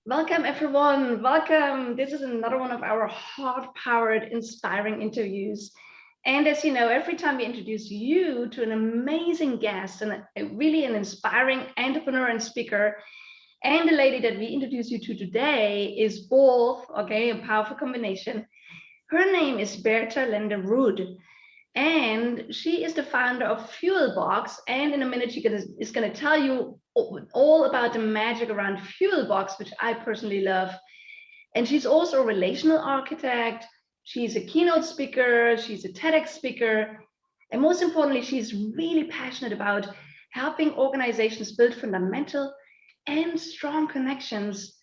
Welcome, everyone. Welcome. This is another one of our heart-powered, inspiring interviews. And as you know, every time we introduce you to an amazing guest and really an inspiring entrepreneur and speaker, and the lady that we introduce you to today is both, okay, a powerful combination. Her name is Berta Lende Røed, and she is the founder of FuelBox. And in a minute, she is going to tell you all about the magic around FuelBox, which I personally love. And she's also a relational architect. She's a keynote speaker. She's a TEDx speaker. And most importantly, she's really passionate about helping organizations build fundamental and strong connections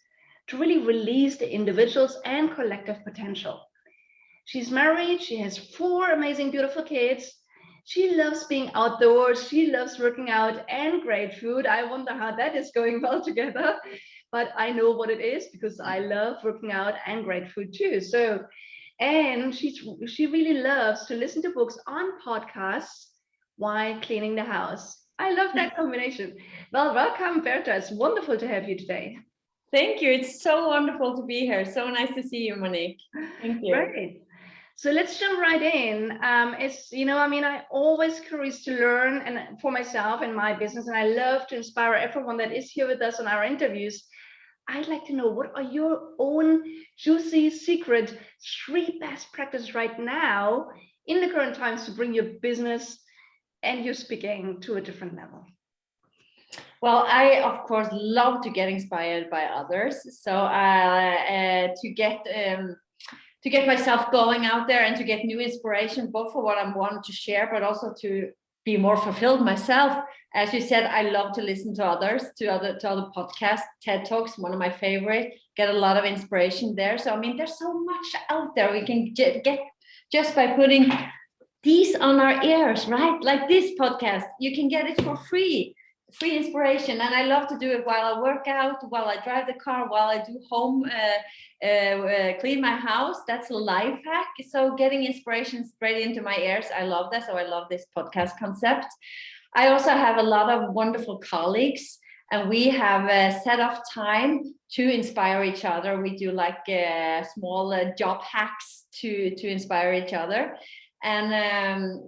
to really release the individuals and collective potential. She's married. She has 4 amazing, beautiful kids. She loves being outdoors. She loves working out and great food. I wonder how that is going well together. But I know what it is because I love working out and great food too. So, and she really loves to listen to books on podcasts while cleaning the house. I love that combination. Well, welcome, Berta. It's wonderful to have you today. Thank you. It's so wonderful to be here. So nice to see you, Monique. Thank you. Great. So let's jump right in. I always curious to learn and for myself and my business, and I love to inspire everyone that is here with us on our interviews. I'd like to know, what are your own juicy secret 3 best practices right now in the current times to bring your business and your speaking to a different level? Well, I, of course, love to get inspired by others. So to get myself going out there and to get new inspiration, both for what I want to share, but also to be more fulfilled myself. As you said, I love to listen to others, to other podcasts, TED Talks, one of my favorite, get a lot of inspiration there. So, I mean, there's so much out there we can get just by putting these on our ears, right? Like this podcast, you can get it for free inspiration. And I love to do it while I work out, while I drive the car, while I do home, clean my house. That's a life hack. So getting inspiration straight into my ears, I love that. So I love this podcast concept. I also have a lot of wonderful colleagues, and we have set off time to inspire each other. We do like small job hacks to inspire each other. And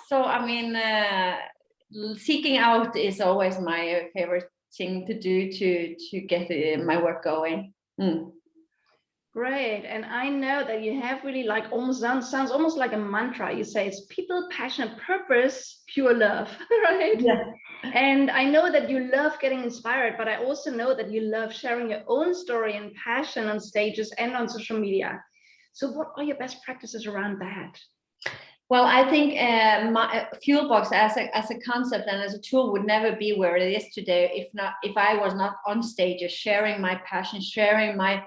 so I mean, seeking out is always my favorite thing to do to get my work going. Great. And I know that you have really like sounds almost like a mantra. You say it's people, passion, purpose, pure love, right? Yeah. And I know that you love getting inspired, but I also know that you love sharing your own story and passion on stages and on social media. So what are your best practices around that? Well, I think my FuelBox as a concept and as a tool would never be where it is today if I was not on stages sharing my passion, sharing my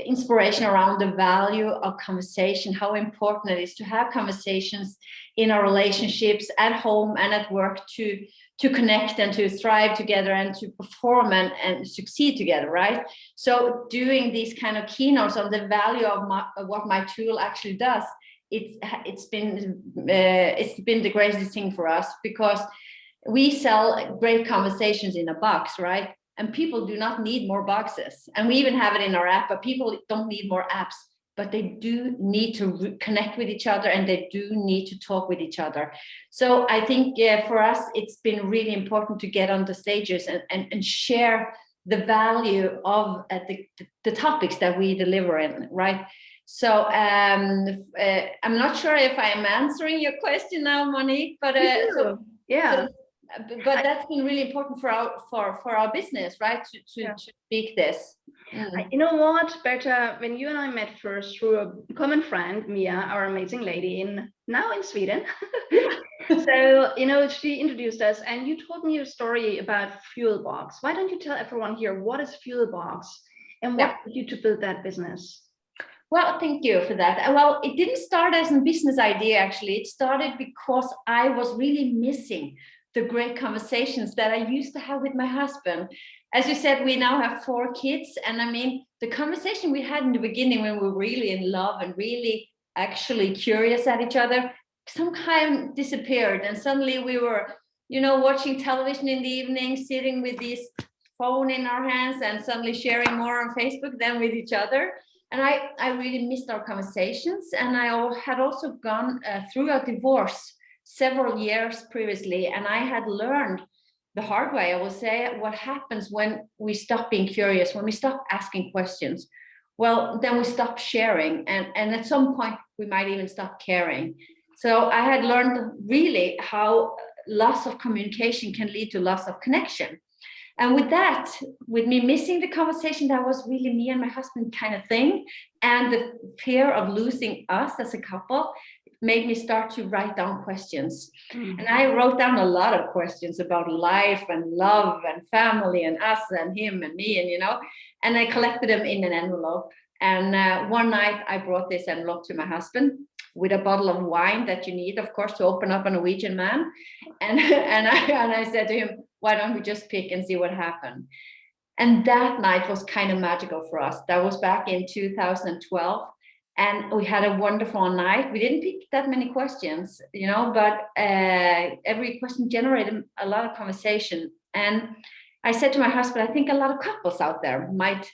inspiration around the value of conversation, how important it is to have conversations in our relationships at home and at work to connect and to thrive together and to perform and succeed together, right? So doing these kind of keynotes on the value of what my tool actually does, it's been the greatest thing for us, because we sell great conversations in a box, right? And people do not need more boxes. And we even have it in our app, but people don't need more apps, but they do need to connect with each other, and they do need to talk with each other. So I think for us, it's been really important to get on the stages and share the value of the topics that we deliver in, right? So I'm not sure if I am answering your question now, Monique, but but that's been really important for our business, right? To speak this. You know what, Berta, when you and I met first through a common friend, Mia, our amazing lady now in Sweden. So, she introduced us and you told me your story about FuelBox. Why don't you tell everyone here, what is FuelBox and what did you to build that business? Well, thank you for that. Well, it didn't start as a business idea, actually. It started because I was really missing the great conversations that I used to have with my husband. As you said, we now have 4 kids. And I mean, the conversation we had in the beginning when we were really in love and really actually curious at each other, somehow disappeared. And suddenly we were, watching television in the evening, sitting with these phone in our hands and suddenly sharing more on Facebook than with each other. And I really missed our conversations. And I had also gone through a divorce several years previously, and I had learned the hard way, I will say, what happens when we stop being curious, when we stop asking questions. Well, then we stop sharing, and at some point we might even stop caring. So I had learned really how loss of communication can lead to loss of connection. And with that, with me missing the conversation, that was really me and my husband kind of thing, and the fear of losing us as a couple made me start to write down questions. Mm-hmm. And I wrote down a lot of questions about life and love and family and us and him and me, and and I collected them in an envelope. And one night I brought this envelope to my husband with a bottle of wine that you need, of course, to open up a Norwegian man. And I said to him, why don't we just pick and see what happened? And that night was kind of magical for us. That was back in 2012. And we had a wonderful night. We didn't pick that many questions, but every question generated a lot of conversation. And I said to my husband, I think a lot of couples out there might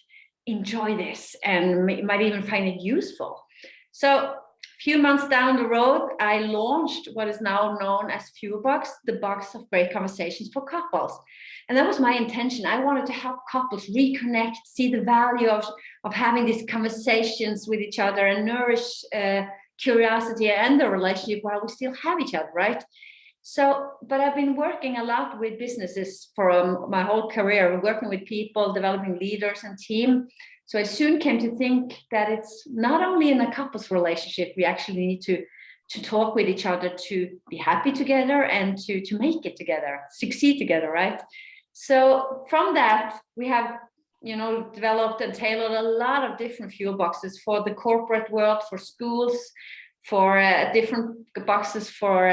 enjoy this and might even find it useful. So a few months down the road, I launched what is now known as FuelBox, the box of great conversations for couples. And that was my intention. I wanted to help couples reconnect, see the value of having these conversations with each other and nourish curiosity and the relationship while we still have each other, right? So, but I've been working a lot with businesses for my whole career, working with people, developing leaders and team. So I soon came to think that it's not only in a couple's relationship, we actually need to talk with each other, to be happy together and to make it together, succeed together, right? So from that, we have, developed and tailored a lot of different fuel boxes for the corporate world, for schools, for different boxes for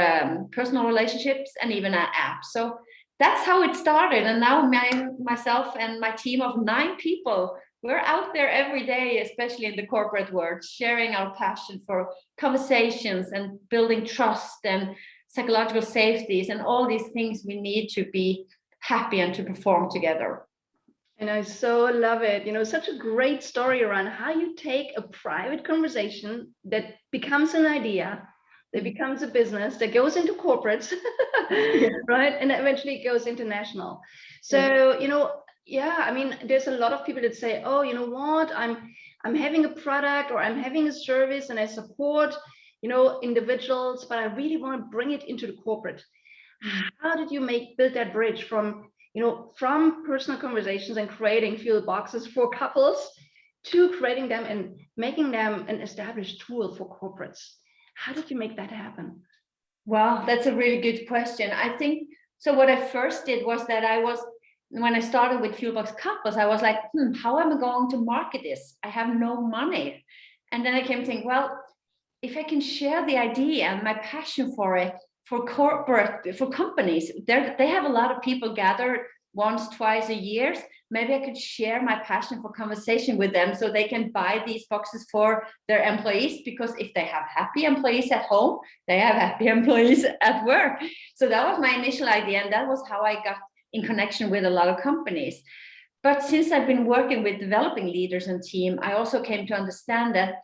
personal relationships, and even an app. So that's how it started. And now myself and my team of 9 people, we're out there every day, especially in the corporate world, sharing our passion for conversations and building trust and psychological safeties and all these things we need to be happy and to perform together. And I so love it. Such a great story around how you take a private conversation that becomes an idea, that becomes a business, that goes into corporates, right? And eventually goes international. So, there's a lot of people that say, oh, you know what, I'm having a product or I'm having a service and I support, individuals, but I really want to bring it into the corporate. How did you build that bridge from personal conversations and creating fuel boxes for couples to creating them and making them an established tool for corporates? How did you make that happen? Well, that's a really good question. I think, so what I first did was that when I started with FuelBox couples, I was like, how am I going to market this? I have no money. And then I came to think, well, if I can share the idea and my passion for it, for companies, they have a lot of people gathered once, twice a year. Maybe I could share my passion for conversation with them so they can buy these boxes for their employees, because if they have happy employees at home, they have happy employees at work. So that was my initial idea, and that was how I got in connection with a lot of companies. But since I've been working with developing leaders and team, I also came to understand that,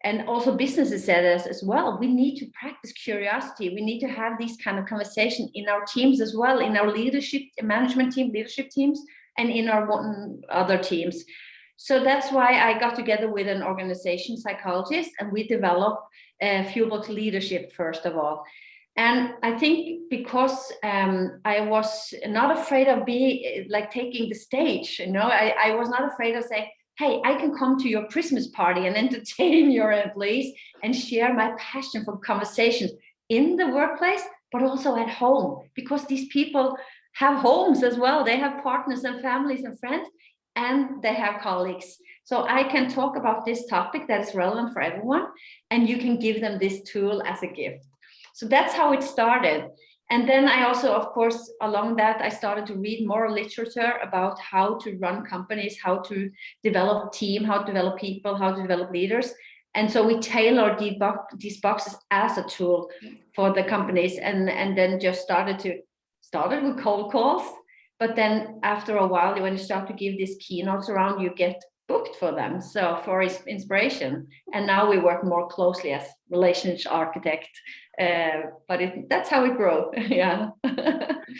and also businesses said as well, we need to practice curiosity. We need to have these kind of conversation in our teams as well, in our leadership, management team, leadership teams, and in our other teams. So that's why I got together with an organization psychologist, and we developed FuelBox leadership first of all. And I think because I was not afraid of being taking the stage, I was not afraid of saying, hey, I can come to your Christmas party and entertain your employees and share my passion for conversations in the workplace, but also at home, because these people have homes as well. They have partners and families and friends, and they have colleagues. So I can talk about this topic that is relevant for everyone, and you can give them this tool as a gift. So that's how it started. And then I also, of course, along that, I started to read more literature about how to run companies, how to develop team, how to develop people, how to develop leaders. And so we tailored these boxes as a tool for the companies, and then just started with cold calls. But then after a while, when you start to give these keynotes around, you get booked for them, so for inspiration. And now we work more closely as relationship architect, but that's how it grew. Yeah.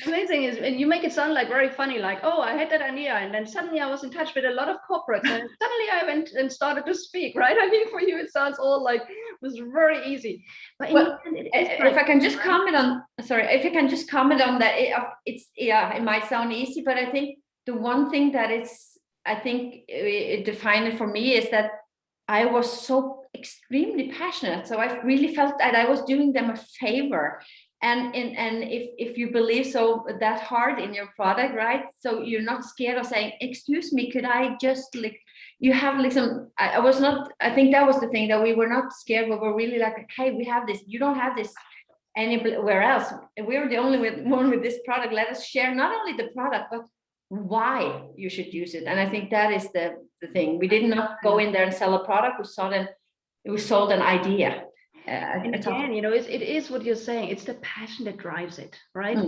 Amazing is, and you make it sound like very funny, like, oh, I had that idea, and then suddenly I was in touch with a lot of corporates, and suddenly I went and started to speak, right? I mean, for you, it sounds all like it was very easy. But in the end, if I can just comment on, if I can just comment on that, it might sound easy, but I think the one thing that it defined it for me is that I was so extremely passionate. So I really felt that I was doing them a favor. And if you believe so that hard in your product, right? So you're not scared of saying, excuse me, could I just you have I think that was the thing, that we were not scared. We were really like, hey, we have this, you don't have this anywhere else. We're the only one with this product. Let us share not only the product, but why you should use it. And I think that is the thing. We did not go in there and sell a product. We sold an idea. And again, it is what you're saying. It's the passion that drives it, right?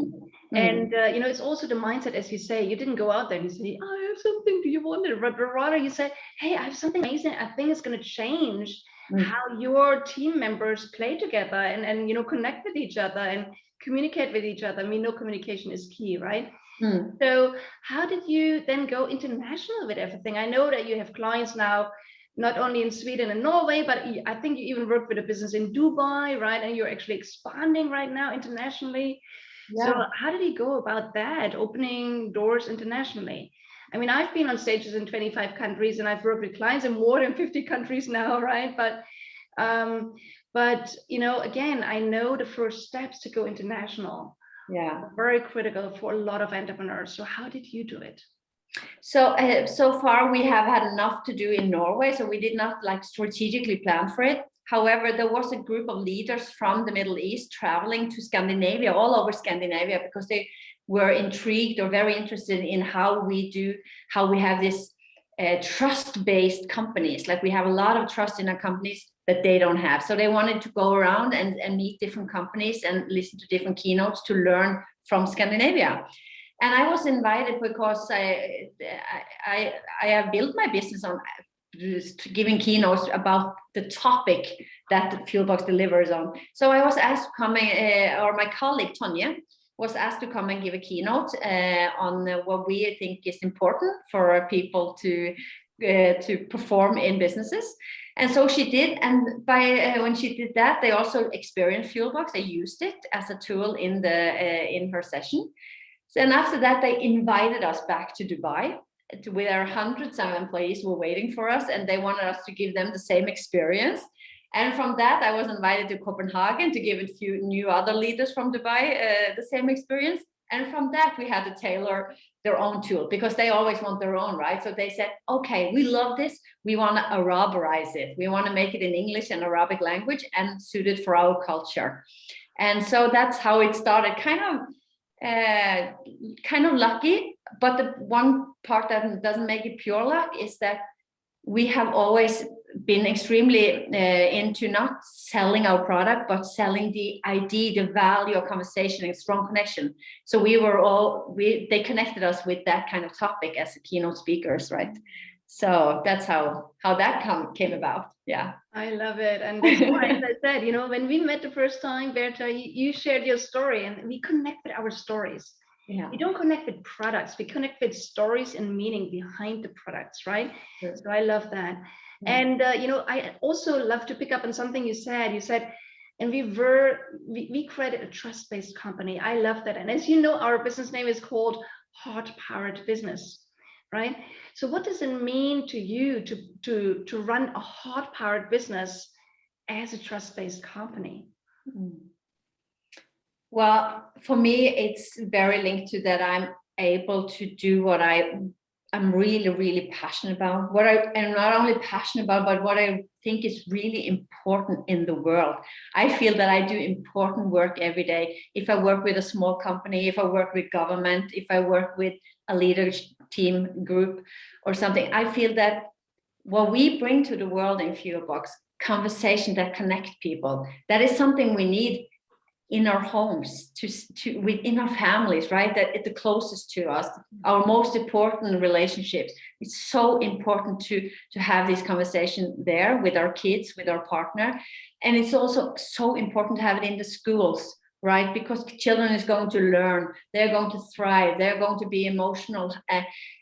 And it's also the mindset, as you say. You didn't go out there and you say, I have something, do you want it? But rather you say, hey, I have something amazing. I think it's going to change how your team members play together and connect with each other and communicate with each other. I mean, communication is key, right? So how did you then go international with everything? I know that you have clients now, not only in Sweden and Norway, but I think you even work with a business in Dubai, right? And you're actually expanding right now internationally. Yeah. So how did you go about that, opening doors internationally? I mean, I've been on stages in 25 countries and I've worked with clients in more than 50 countries now, right? But again, I know the first steps to go international are very critical for a lot of entrepreneurs. So how did you do it? So far we have had enough to do in Norway, so we did not strategically plan for it. However, there was a group of leaders from the Middle East traveling to Scandinavia, all over Scandinavia, because they were intrigued or very interested in how we have this trust-based companies. Like, we have a lot of trust in our companies that they don't have. So they wanted to go around and meet different companies and listen to different keynotes to learn from Scandinavia. And I was invited because I have built my business on giving keynotes about the topic that FuelBox delivers on. So I was asked to come, or my colleague Tonje was asked to come and give a keynote on what we think is important for people to perform in businesses. And so she did, and when she did that, they also experienced FuelBox. They used it as a tool in her session. And after that, they invited us back to Dubai, where hundreds of employees were waiting for us, and they wanted us to give them the same experience. And from that, I was invited to Copenhagen to give a few new other leaders from Dubai the same experience. And from that, we had to tailor their own tool, because they always want their own, right? So they said, okay, we love this. We want to Araberize it. We want to make it in English and Arabic language and suit it for our culture. And so that's how it started, kind of lucky. But the one part that doesn't make it pure luck is that we have always been extremely into not selling our product, but selling the idea, the value of conversation and strong connection. So they connected us with that kind of topic as a keynote speakers, right? So that's how that came about. Yeah, I love it. And that's why, as I said, when we met the first time, Berta, you shared your story, and we connect with our stories. Yeah. We don't connect with products. We connect with stories and meaning behind the products, right? Sure. So I love that. Yeah. And I also love to pick up on something you said. You said, and we created a trust-based company. I love that. And as you know, our business name is called HeartPowered Business, right? So what does it mean to you to run a heart-powered business as a trust-based company? Well, for me, it's very linked to that I'm able to do what I'm really, really passionate about. What I am not only passionate about, but what I think is really important in the world. I feel that I do important work every day. If I work with a small company, if I work with government, if I work with a leadership team group or something, I feel that what we bring to the world in FuelBox, conversation that connect people, that is something we need in our homes, within our families, right? That the closest to us, our most important relationships. It's so important to have this conversation there with our kids, with our partner. And it's also so important to have it in the schools, right? Because children is going to learn, they're going to thrive, they're going to be emotional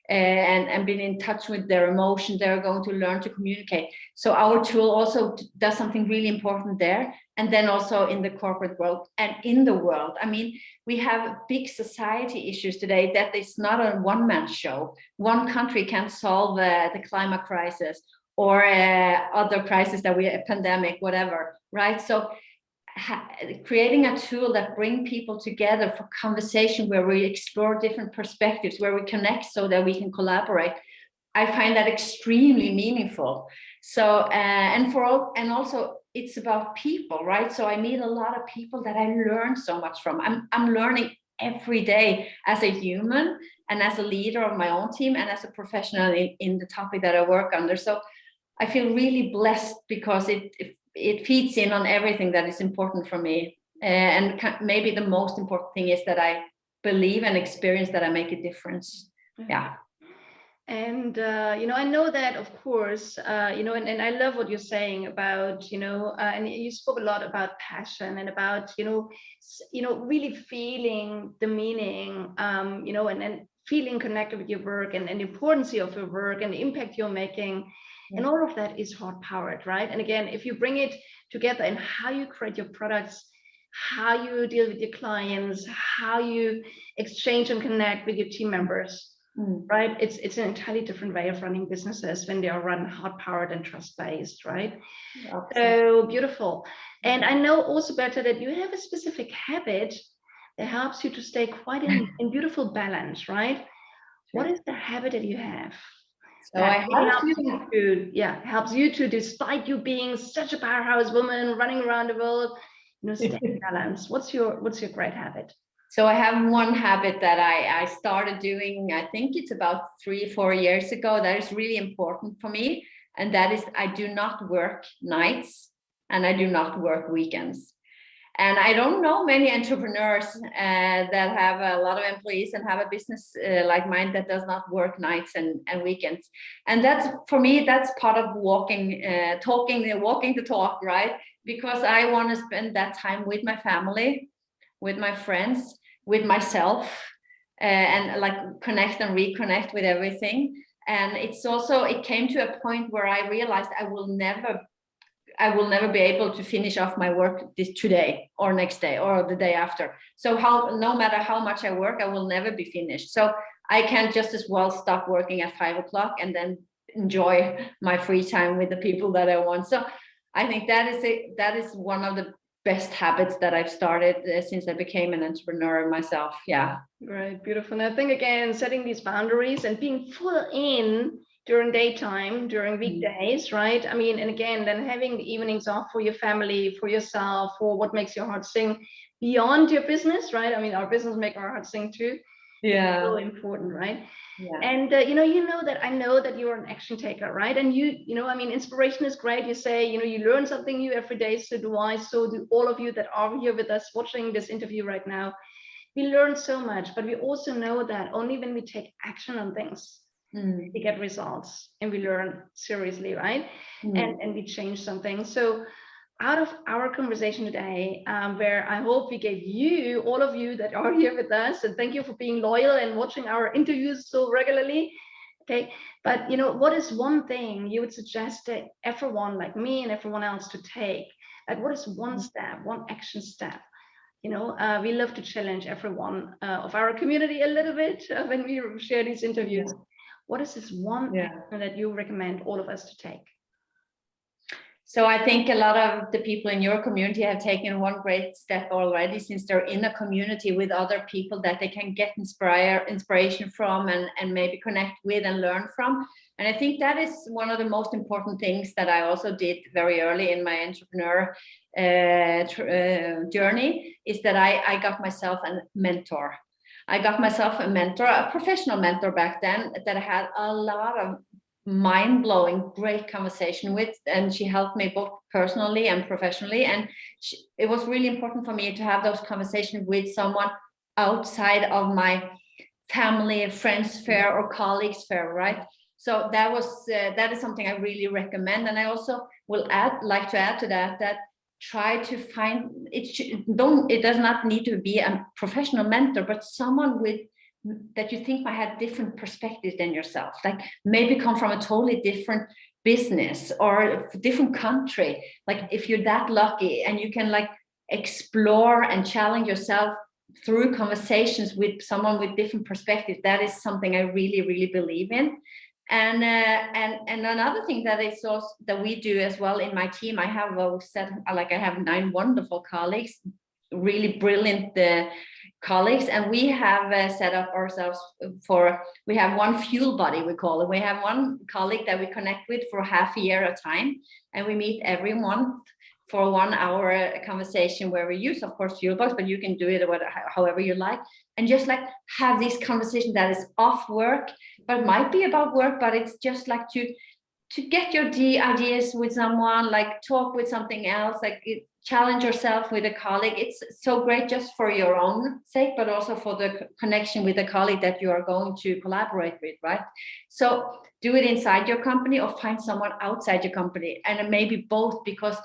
and being in touch with their emotion, they're going to learn to communicate. So our tool also does something really important there. And then also in the corporate world and in the world. I mean, we have big society issues today that it's not a one-man show. One country can't solve the climate crisis or other crises that we, a pandemic, whatever, right? So creating a tool that bring people together for conversation where we explore different perspectives, where we connect so that we can collaborate. I find that extremely meaningful. So, and also it's about people, right? So I meet a lot of people that I learn so much from. I'm learning every day as a human and as a leader of my own team and as a professional in the topic that I work under. So I feel really blessed because it feeds in on everything that is important for me. And maybe the most important thing is that I believe and experience that I make a difference. Yeah. And, I know that, of course, and I love what you're saying about, and you spoke a lot about passion and about, really feeling the meaning, and feeling connected with your work and the importance of your work and the impact you're making. And all of that is heart powered, right? And again, if you bring it together in how you create your products, how you deal with your clients, how you exchange and connect with your team members, right? It's an entirely different way of running businesses when they are run heart powered and trust based, right? Absolutely. So beautiful. And I know also, Berta, that you have a specific habit that helps you to stay quite in beautiful balance, right? Sure. What is the habit that you have? So helps you to, despite you being such a powerhouse woman running around the world, stay in balance. What's your great habit? So I have one habit that I started doing, I think it's about 3-4 years ago, that is really important for me. And that is, I do not work nights and I do not work weekends. And I don't know many entrepreneurs that have a lot of employees and have a business like mine that does not work nights and weekends. And that's, for me, that's part of walking the talk, right? Because I want to spend that time with my family, with my friends, with myself, and like connect and reconnect with everything. And it's also, it came to a point where I realized I will never be able to finish off my work today or next day or the day after. So no matter how much I work, I will never be finished. So I can just as well stop working at 5 o'clock and then enjoy my free time with the people that I want. So I think that is one of the best habits that I've started since I became an entrepreneur myself. Yeah. Right, beautiful. And I think, again, setting these boundaries and being full in during daytime, during weekdays, right? I mean, and again, then having the evenings off for your family, for yourself, for what makes your heart sing beyond your business, right? I mean, our business make our heart sing too. Yeah. It's so important, right? Yeah. And I know that you're an action taker, right? And I mean, inspiration is great. You say, you learn something new every day. So do I. So do all of you that are here with us watching this interview right now. We learn so much, but we also know that only when we take action on things, we get results and we learn seriously, right? And we change something. So out of our conversation today, where I hope we gave you, all of you that are here with us, and thank you for being loyal and watching our interviews so regularly. Okay, but what is one thing you would suggest to everyone like me and everyone else to take? Like, what is one step, one action step? We love to challenge everyone of our community a little bit when we share these interviews. Yeah. What is this one action that you recommend all of us to take? So I think a lot of the people in your community have taken one great step already, since they're in a community with other people that they can get inspiration from and maybe connect with and learn from. And I think that is one of the most important things that I also did very early in my entrepreneur journey, is that I got myself a mentor. I got myself a mentor, a professional mentor back then, that had a lot of mind-blowing, great conversation with, and she helped me both personally and professionally. And it was really important for me to have those conversations with someone outside of my family, friends sphere or colleagues sphere, right? So that is something I really recommend. And I also will like to add to that try to find it does not need to be a professional mentor, but someone that you think might have different perspectives than yourself, like maybe come from a totally different business or a different country. Like if you're that lucky and you can like explore and challenge yourself through conversations with someone with different perspectives, that is something I really, really believe in. And another thing that is also that we do as well in my team, I have I have 9 wonderful colleagues, really brilliant colleagues, and we have set up ourselves we have one fuel buddy, we call it. We have one colleague that we connect with for half a year at a time, and we meet every month for 1 hour conversation where we use, of course, FuelBox, but you can do it however you like, and just like have this conversation that is off work, but might be about work, but it's just like to get your ideas with someone, like talk with something else, like challenge yourself with a colleague. It's so great just for your own sake, but also for the connection with a colleague that you are going to collaborate with, right? So do it inside your company or find someone outside your company, and maybe both, because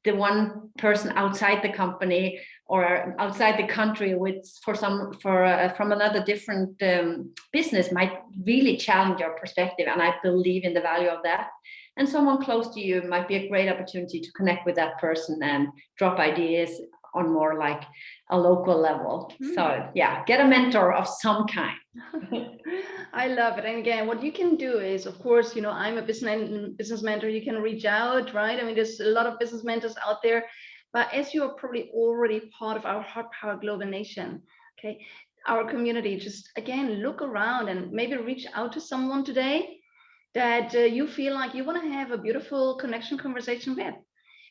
the one person outside the company or outside the country from another different business might really challenge your perspective, and I believe in the value of that. And someone close to you might be a great opportunity to connect with that person and drop ideas on more like a local level. So yeah, get a mentor of some kind. I love it. And again, what you can do is, of course, I'm a business mentor. You can reach out, right? I mean, there's a lot of business mentors out there, but as you are probably already part of our HeartPowered Global Nation, okay, our community, just again, look around and maybe reach out to someone today that you feel like you want to have a beautiful connection conversation with.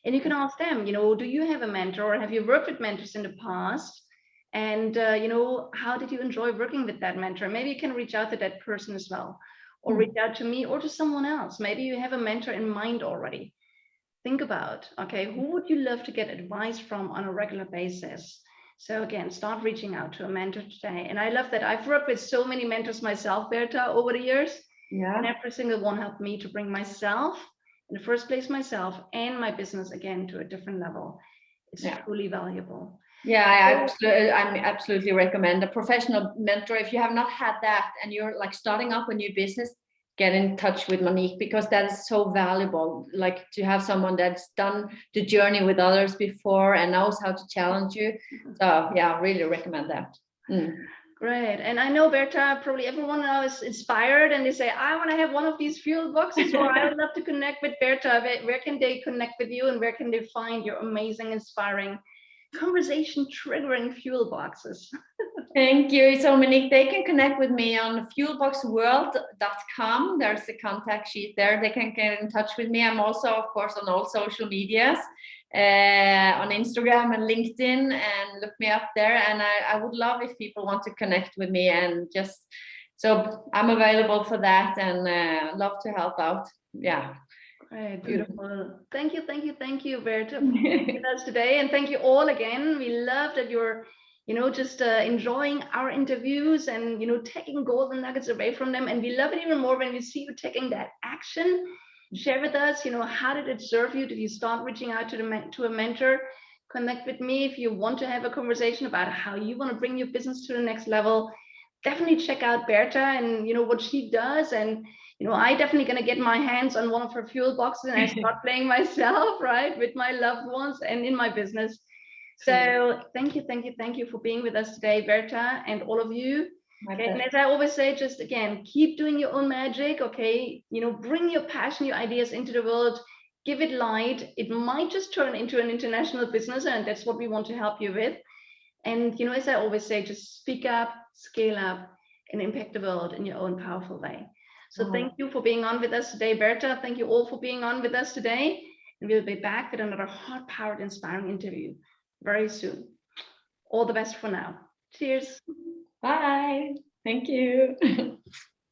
And you can ask them, do you have a mentor, or have you worked with mentors in the past? And, how did you enjoy working with that mentor? Maybe you can reach out to that person as well, or reach out to me or to someone else. Maybe you have a mentor in mind already. Think about, okay, who would you love to get advice from on a regular basis? So again, start reaching out to a mentor today. And I love that I've worked with so many mentors myself, Berta, over the years. Yeah. And every single one helped me to bring myself, in the first place, myself and my business again to a different level. It's truly valuable. Yeah, I absolutely recommend a professional mentor. If you have not had that and you're like starting up a new business, get in touch with Monique, because that is so valuable. Like to have someone that's done the journey with others before and knows how to challenge you. So yeah, I really recommend that. Great. And I know, Berta, probably everyone now is inspired and they say, I want to have one of these fuel boxes, or I would love to connect with Berta. Where can they connect with you, and where can they find your amazing, inspiring, conversation triggering fuel boxes? Thank you. So Monique, they can connect with me on fuelboxworld.com. There's a contact sheet there. They can get in touch with me. I'm also, of course, on all social medias, on Instagram and LinkedIn, and look me up there. And I would love if people want to connect with me, and so I'm available for that, and love to help out. Yeah. Right, beautiful. Thank you, Berta, for being with us today. And thank you all again. We love that you're, just enjoying our interviews and, taking golden nuggets away from them. And we love it even more when we see you taking that action. Share with us, how did it serve you? Did you start reaching out to a mentor? Connect with me if you want to have a conversation about how you want to bring your business to the next level. Definitely check out Berta and, what she does. And I definitely going to get my hands on one of her fuel boxes and I start playing myself, right, with my loved ones and in my business. So thank you for being with us today, Berta, and all of you. Okay, and as I always say, just again, keep doing your own magic. Okay, bring your passion, your ideas into the world. Give it light. It might just turn into an international business, and that's what we want to help you with. And as I always say, just speak up, scale up, and impact the world in your own powerful way. So thank you for being on with us today, Berta. Thank you all for being on with us today. And we'll be back with another heart-powered inspiring interview very soon. All the best for now. Cheers. Bye. Thank you.